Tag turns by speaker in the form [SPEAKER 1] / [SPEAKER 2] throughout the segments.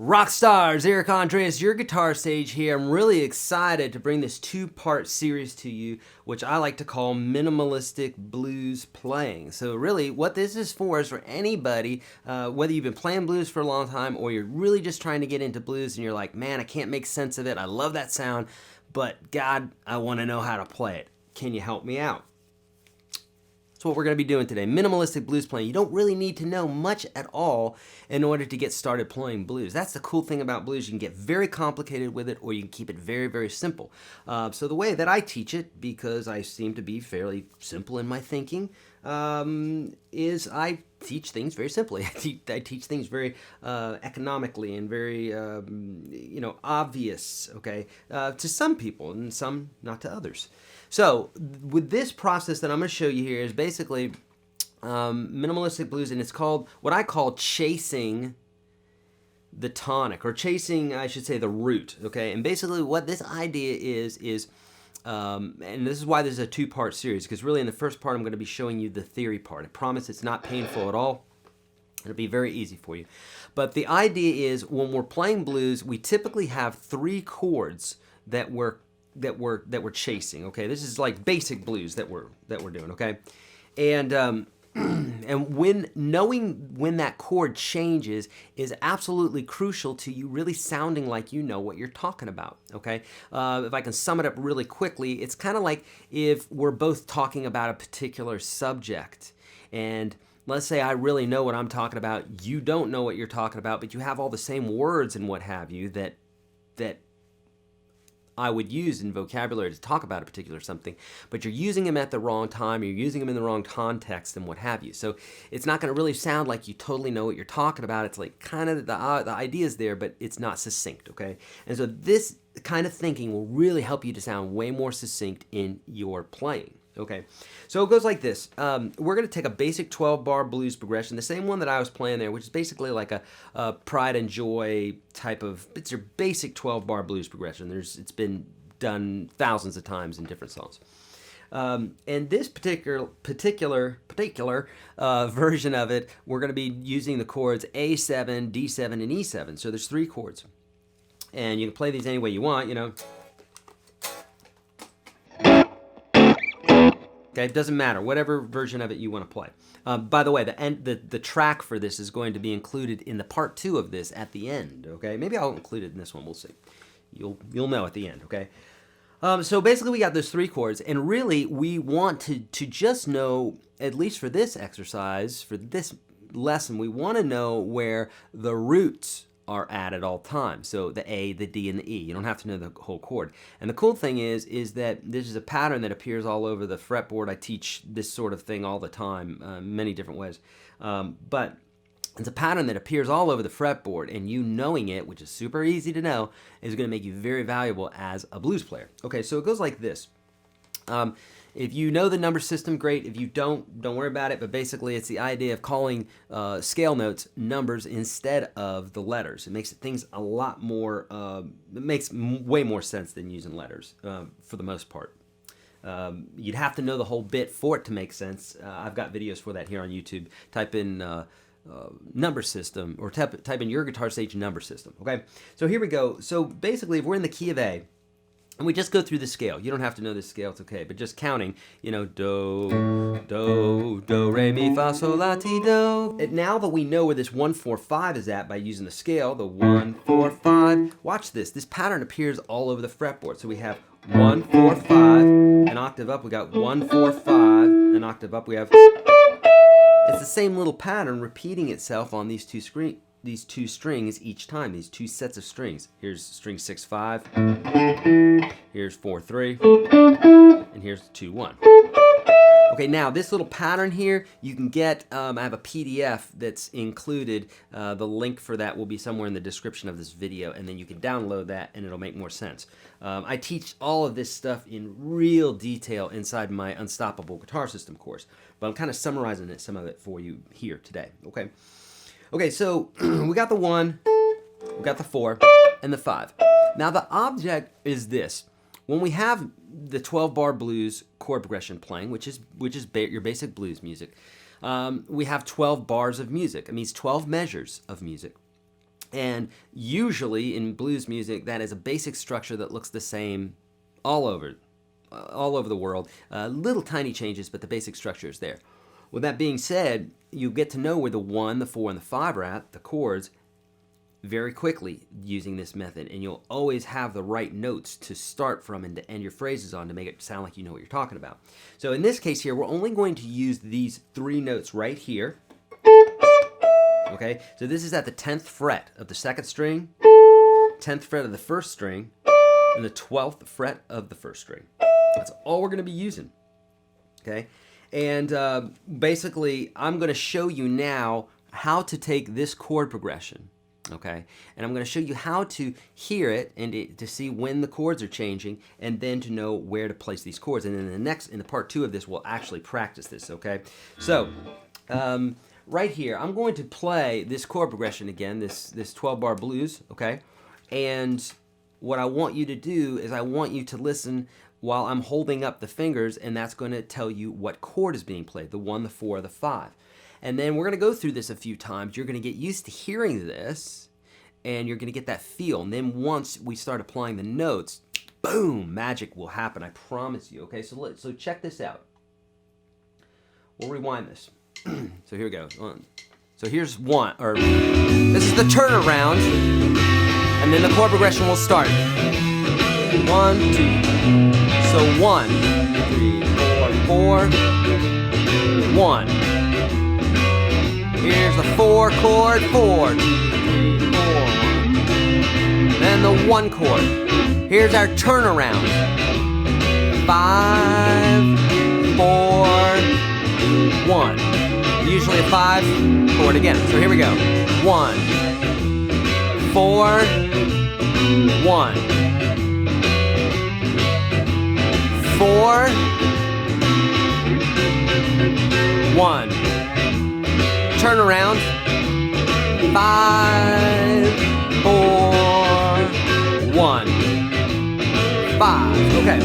[SPEAKER 1] Rock stars, Eric Andreas, your guitar sage here. I'm really excited to bring this two-part series to you, which I like to call minimalistic blues playing. So really, what this is for anybody, whether you've been playing blues for a long time or you're really just trying to get into blues and you're like, man, I can't make sense of it. I love that sound, but God, I want to know how to play it. Can you help me out? That's what we're going to be doing today. Minimalistic blues playing. You don't really need to know much at all in order to get started playing blues. That's the cool thing about blues. You can get very complicated with it, or you can keep it very, very simple. So the way that I teach it, because I seem to be fairly simple in my thinking, is I teach things very simply. I teach things very economically and very, obvious, okay, to some people and some not to others. So with this process that I'm going to show you here is basically minimalistic blues, and it's called what I call chasing the tonic, or chasing, I should say, the root, okay? And basically what this idea is and this is why this is a two-part series, because really in the first part I'm going to be showing you the theory part. I promise it's not painful at all. It'll be very easy for you. But the idea is when we're playing blues, we typically have three chords that we're chasing. Okay, this is like basic blues that we're doing. Okay, and and when knowing when that chord changes is absolutely crucial to you really sounding like you know what you're talking about. Okay, if I can sum it up really quickly, it's kind of like if we're both talking about a particular subject, and let's say I really know what I'm talking about, you don't know what you're talking about, but you have all the same words and what have you that I would use in vocabulary to talk about a particular something, but you're using them at the wrong time, you're using them in the wrong context and what have you. So it's not going to really sound like you totally know what you're talking about. It's like kind of the idea is there, but it's not succinct, okay? And so this kind of thinking will really help you to sound way more succinct in your playing. Okay, so it goes like this. We're going to take a basic 12-bar blues progression, the same one that I was playing there, which is basically like a pride and joy type of, it's your basic 12-bar blues progression. It's been done thousands of times in different songs. And this particular version of it, we're going to be using the chords A7, D7, and E7. So there's three chords. And you can play these any way you want, you know. Okay, it doesn't matter, whatever version of it you want to play. By the way, the track for this is going to be included in the part 2 of this at the end. Okay, maybe I'll include it in this one. We'll see. You'll know at the end. Okay. So basically, we got those three chords, and really, we want to just know, at least for this exercise, for this lesson, we want to know where the roots are at all times. So the A, the D, and the E. You don't have to know the whole chord. And the cool thing is that this is a pattern that appears all over the fretboard. I teach this sort of thing all the time, many different ways. But it's a pattern that appears all over the fretboard, and you knowing it, which is super easy to know, is going to make you very valuable as a blues player. Okay, so it goes like this. If you know the number system, great. If you don't worry about it. But basically, it's the idea of calling scale notes numbers instead of the letters. It makes things a lot more, it makes way more sense than using letters for the most part. You'd have to know the whole bit for it to make sense. I've got videos for that here on YouTube. Type in number system, or type in YourGuitarSage number system. Okay, so here we go. So basically, if we're in the key of A, and we just go through the scale. You don't have to know this scale, it's okay. But just counting, you know, do, do, do, re, mi, fa, sol, la, ti, do. And now that we know where this 1, 4, 5 is at by using the scale, the 1, 4, 5, watch this. This pattern appears all over the fretboard. So we have 1, 4, 5, an octave up. We got 1, 4, 5, an octave up. We have, it's the same little pattern repeating itself on these two strings each time, these two sets of strings. Here's string 6, 5, here's 4, 3, and here's 2, 1. Okay, now this little pattern here, you can get, I have a PDF that's included. The link for that will be somewhere in the description of this video, and then you can download that and it'll make more sense. I teach all of this stuff in real detail inside my Unstoppable Guitar System course, but I'm kind of summarizing some of it for you here today, okay? Okay, so we got the 1, we got the 4, and the 5. Now the object is this. When we have the 12-bar blues chord progression playing, which is your basic blues music, we have 12 bars of music. It means 12 measures of music. And usually in blues music, that is a basic structure that looks the same all over the world. Little tiny changes, but the basic structure is there. With that being said, you get to know where the 1, the 4, and the 5 are at, the chords, very quickly using this method. And you'll always have the right notes to start from and to end your phrases on to make it sound like you know what you're talking about. So in this case here, we're only going to use these 3 notes right here. Okay, so this is at the 10th fret of the 2nd string, 10th fret of the 1st string, and the 12th fret of the 1st string. That's all we're going to be using. Okay, and basically I'm going to show you now how to take this chord progression. Okay, and I'm going to show you how to hear it and to see when the chords are changing, and then to know where to place these chords. And then in the part 2 of this, we'll actually practice this. Okay, so right here, I'm going to play this chord progression again, this 12-bar blues, okay? And what I want you to do is I want you to listen while I'm holding up the fingers, and that's going to tell you what chord is being played, the 1, the 4, the 5. And then we're going to go through this a few times. You're going to get used to hearing this, and you're going to get that feel. And then once we start applying the notes, boom, magic will happen, I promise you, okay? So check this out. We'll rewind this. So here we go. So here's 1, or this is the turnaround, and then the chord progression will start. 1, 2. So 1, 3, 4, 4, 1. Here's the 4 chord, 4, 2, 3, 4, 1. Then the 1 chord. Here's our turnaround. 5, 4, 1. Usually a 5 chord again. So here we go. 1, 4, 1, 4, 1. Turn around. 5, 4, 1, 5. Okay.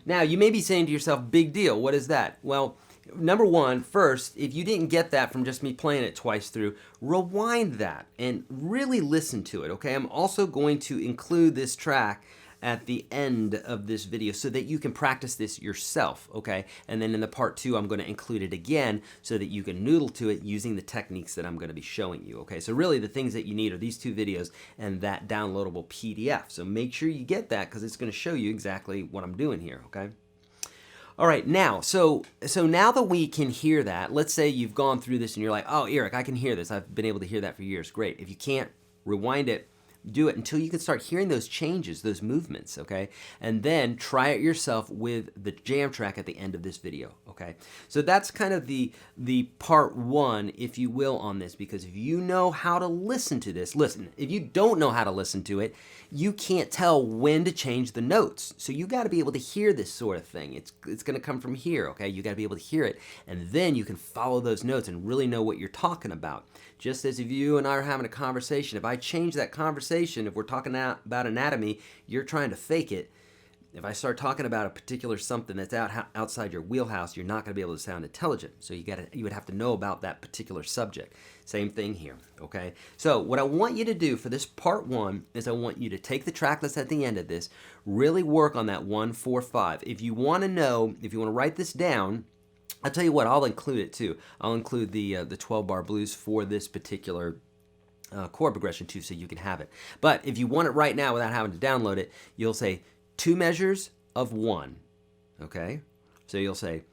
[SPEAKER 1] Now you may be saying to yourself, big deal. What is that? Well, number one, first, if you didn't get that from just me playing it twice through, rewind that and really listen to it, okay? I'm also going to include this track at the end of this video so that you can practice this yourself, okay? And then in the part 2, I'm going to include it again so that you can noodle to it using the techniques that I'm going to be showing you, okay? So really the things that you need are these 2 videos and that downloadable PDF. So make sure you get that because it's going to show you exactly what I'm doing here, okay? All right, now, so now that we can hear that, let's say you've gone through this and you're like, oh, Eric, I can hear this. I've been able to hear that for years. Great. If you can't, rewind it, do it until you can start hearing those changes, those movements, okay? And then try it yourself with the jam track at the end of this video, okay? So that's kind of the part 1, if you will, on this, because if you know how to listen to this, listen, if you don't know how to listen to it, you can't tell when to change the notes. So you got to be able to hear this sort of thing. It's going to come from here, okay? You got to be able to hear it, and then you can follow those notes and really know what you're talking about. Just as if you and I are having a conversation, if I change that conversation, if we're talking about anatomy, you're trying to fake it. If I start talking about a particular something that's outside your wheelhouse, you're not going to be able to sound intelligent. So you would have to know about that particular subject. Same thing here, okay? So what I want you to do for this part 1 is I want you to take the track list at the end of this, really work on that 1, 4, 5. If you want to know, if you want to write this down, I'll tell you what, I'll include it too. I'll include the 12-bar blues for this particular chord progression too, so you can have it. But if you want it right now without having to download it, you'll say 2 measures of 1, okay? So you'll say,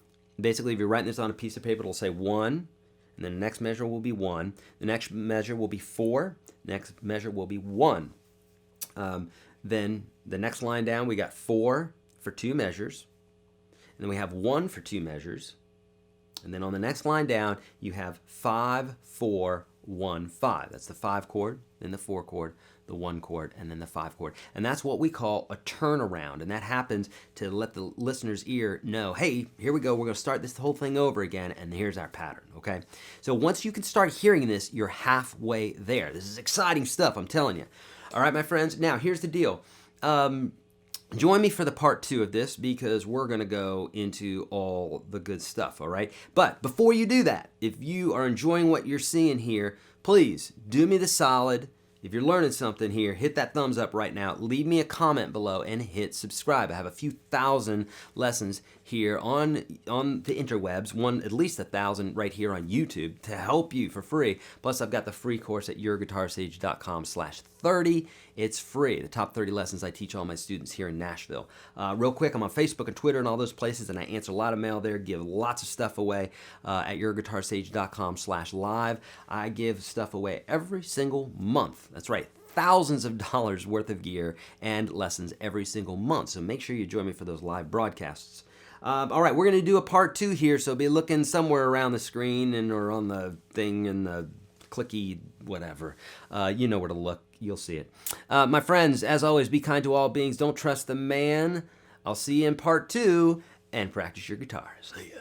[SPEAKER 1] basically if you're writing this on a piece of paper, it'll say 1, and then the next measure will be 1. The next measure will be 4. Next measure will be 1. Then the next line down, we got 4 for 2 measures. And then we have 1 for 2 measures. And then on the next line down, you have 5, 4, 1, 5. That's the 5 chord, then the 4 chord, the 1 chord, and then the 5 chord. And that's what we call a turnaround. And that happens to let the listener's ear know, hey, here we go. We're going to start this whole thing over again, and here's our pattern, okay? So once you can start hearing this, you're halfway there. This is exciting stuff, I'm telling you. All right, my friends. Now, here's the deal. Join me for the part 2 of this because we're going to go into all the good stuff, all right? But before you do that, if you are enjoying what you're seeing here, please do me the solid, if you're learning something here, hit that thumbs up right now. Leave me a comment below and hit subscribe. I have a few thousand lessons here on the interwebs, at least 1,000 right here on YouTube to help you for free. Plus, I've got the free course at YourGuitarSage.com/30. It's free. The top 30 lessons I teach all my students here in Nashville. Real quick, I'm on Facebook and Twitter and all those places, and I answer a lot of mail there, give lots of stuff away at YourGuitarSage.com/live. I give stuff away every single month. That's right. Thousands of dollars worth of gear and lessons every single month. So make sure you join me for those live broadcasts. All right, we're going to do a part 2 here, so be looking somewhere around the screen or on the thing and the clicky whatever. You know where to look. You'll see it. My friends, as always, be kind to all beings. Don't trust the man. I'll see you in part 2, and practice your guitar. See ya.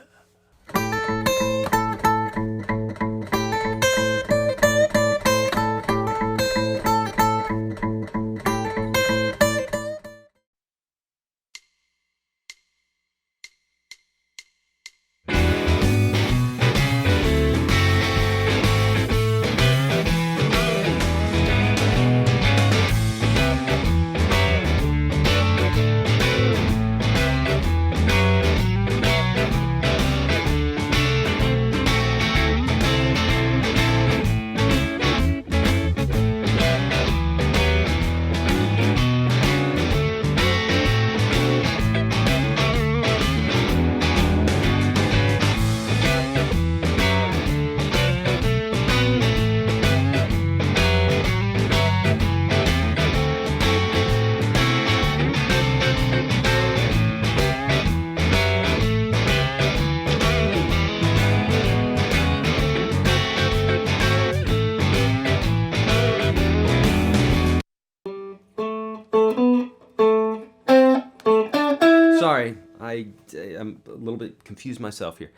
[SPEAKER 1] Sorry, I'm a little bit confused myself here.